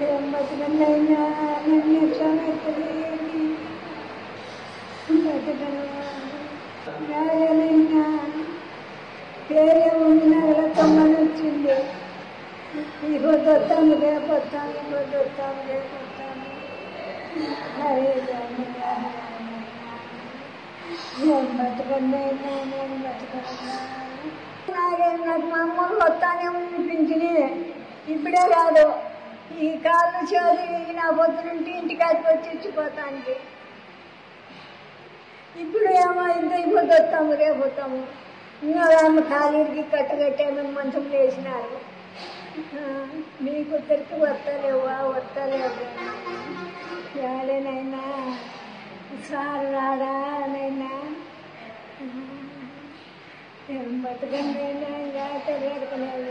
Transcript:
ఏం బతకనైనా నన్ను క్షమించలేని బతకనైనా పేరే ఉండిన తమ్మని వచ్చింది. ఈ పొద్దు వస్తాను రేపొస్తాను, ఈ పొద్దు వస్తాను రేపొస్తాను. అరే నేను బతకనైనా నేను బతకనైనా నాకు మామూలు వస్తానే అనిపించింది. ఇప్పుడే కాదు, ఈ కాళ్ళు చేతి నా పొద్దునుంటి ఇంటికాడికి వచ్చి ఇచ్చిపోతానికి. ఇప్పుడు ఏమో ఇంత ఇప్పుడు వస్తాము రేపు వస్తాము. ఇంకా ఆమె ఖాళీకి కట్టగట్టాము, మంచం వేసినారు. మీకు తిరిగి వస్తలేవా వస్తలేవు ఏడేనైనా సార్ రాడా నైనా ఏం బతకండి ఇంకా తెలియడుకునేది.